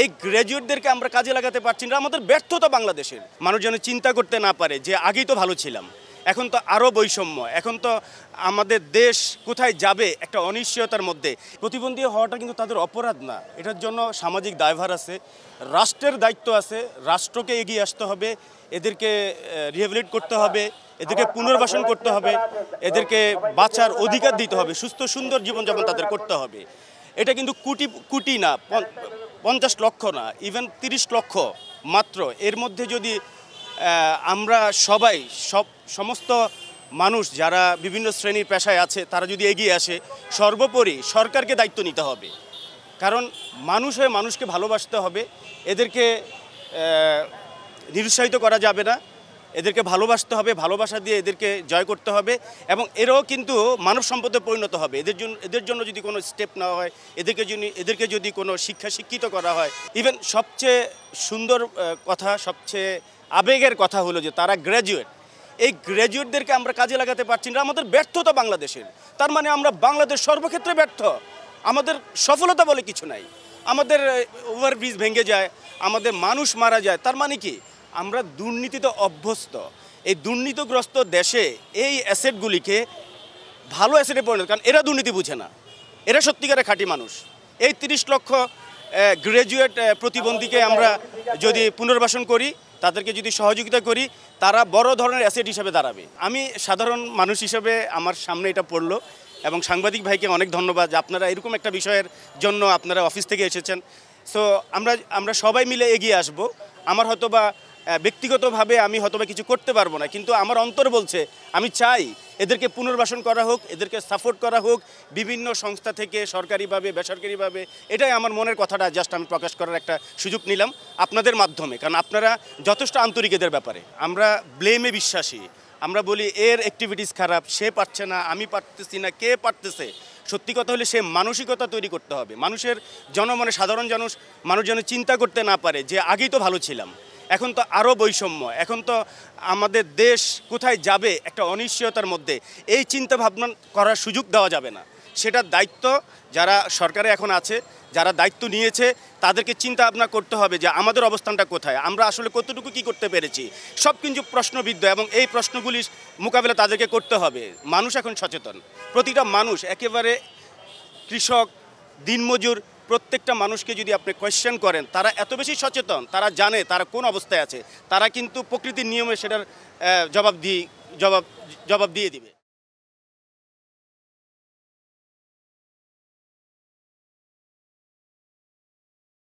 এই গ্র্যাজুয়েটদেরকে আমরা কাজে লাগাতে পারছি না। আমাদের ব্যর্থতা বাংলাদেশের। মানুষ যেন চিন্তা করতে না পারে যে আগেই তো ভালো ছিলাম, এখন তো আরও বৈষম্য, এখন তো আমাদের দেশ কোথায় যাবে একটা অনিশ্চয়তার মধ্যে। প্রতিবন্ধী হওয়াটা কিন্তু তাদের অপরাধ না, এটার জন্য সামাজিক দায়ভার আছে, রাষ্ট্রের দায়িত্ব আছে। রাষ্ট্রকে এগিয়ে আসতে হবে, এদেরকে রিহ্যাবিলিট করতে হবে, এদেরকে পুনর্বাসন করতে হবে, এদেরকে বাঁচার অধিকার দিতে হবে, সুস্থ সুন্দর জীবনযাপন তাদের করতে হবে। এটা কিন্তু কোটি কোটি না, 50 লক্ষ না, ইভেন 30 লক্ষ মাত্র। এর মধ্যে যদি আমরা সবাই সমস্ত মানুষ যারা বিভিন্ন শ্রেণীর পেশায় আছে তারা যদি এগিয়ে আসে, সর্বোপরি সরকারকে দায়িত্ব নিতে হবে। কারণ মানুষ হয়ে মানুষকে ভালোবাসতে হবে, এদেরকে নিরুৎসাহিত করা যাবে না, এদেরকে ভালোবাসতে হবে, ভালোবাসা দিয়ে এদেরকে জয় করতে হবে এবং এরাও কিন্তু মানব সম্পদে পরিণত হবে। এদের জন্য যদি কোনো স্টেপ নেওয়া হয়, এদেরকে যদি কোনো শিক্ষিত করা হয়। ইভেন সবচেয়ে সুন্দর কথা, সবচেয়ে আবেগের কথা হলো যে তারা গ্র্যাজুয়েট। এই গ্র্যাজুয়েটদেরকে আমরা কাজে লাগাতে পারছি না। আমাদের ব্যর্থতা বাংলাদেশের। তার মানে আমরা বাংলাদেশ সর্বক্ষেত্রে ব্যর্থ। আমাদের সফলতা বলে কিছু নাই। আমাদের ওভারব্রিজ ভেঙে যায়, আমাদের মানুষ মারা যায়। তার মানে কি? আমরা দুর্নীতিতে অভ্যস্ত। এই দুর্নীতিগ্রস্ত দেশে এই অ্যাসেটগুলিকে ভালো অ্যাসেটে পরিণত, কারণ এরা দুর্নীতি বুঝে না, এরা সত্যিকারের খাঁটি মানুষ। এই 30 লক্ষ গ্র্যাজুয়েট প্রতিবন্ধীকে আমরা যদি পুনর্বাসন করি, তাদেরকে যদি সহযোগিতা করি, তারা বড় ধরনের অ্যাসেট হিসেবে দাঁড়াবে। আমি সাধারণ মানুষ হিসেবে আমার সামনে এটা পড়লো এবং সাংবাদিক ভাইকে অনেক ধন্যবাদ যে আপনারা এরকম একটা বিষয়ের জন্য আপনারা অফিস থেকে এসেছেন। সো আমরা সবাই মিলে এগিয়ে আসব। আমার হয়তোবা ব্যক্তিগতভাবে আমি হয়তোবা কিছু করতে পারবো না, কিন্তু আমার অন্তর বলছে আমি চাই এদেরকে পুনর্বাসন করা হোক, এদেরকে সাপোর্ট করা হোক বিভিন্ন সংস্থা থেকে, সরকারিভাবে বেসরকারিভাবে। এটাই আমার মনের কথাটা জাস্ট আমি প্রকাশ করার একটা সুযোগ নিলাম আপনাদের মাধ্যমে, কারণ আপনারা যথেষ্ট আন্তরিক এদের ব্যাপারে। আমরা ব্লেমে বিশ্বাসী। আমরা বলি এর অ্যাক্টিভিটিস খারাপ, সে পারছে না, আমি পারতেছি না, কে পারতেছে। সত্যি কথা হলে সে মানসিকতা তৈরি করতে হবে। জনমনে সাধারণ মানুষ যেন চিন্তা করতে না পারে যে আগেই তো ভালো ছিলাম, এখন তো আরও বৈষম্য, এখন তো আমাদের দেশ কোথায় যাবে একটা অনিশ্চয়তার মধ্যে। এই চিন্তা ভাবনা করার সুযোগ দেওয়া যাবে না। সেটার দায়িত্ব যারা সরকারে এখন আছে, যারা দায়িত্ব নিয়েছে, তাদেরকে চিন্তা ভাবনা করতে হবে যে আমাদের অবস্থানটা কোথায়, আমরা আসলে কতটুকু কি করতে পেরেছি। সব কিন্তু প্রশ্নবিদ্ধ এবং এই প্রশ্নগুলি মোকাবেলা তাদেরকে করতে হবে। মানুষ এখন সচেতন, প্রতিটা মানুষ, একেবারে কৃষক, দিনমজুর, প্রত্যেকটা মানুষকে যদি আপনি কোয়েশ্চেন করেন, তারা এত বেশি সচেতন, তারা জানে তারা কোন অবস্থায় আছে। তারা কিন্তু প্রকৃতির নিয়মে সেটার জবাব দিয়ে দিবে।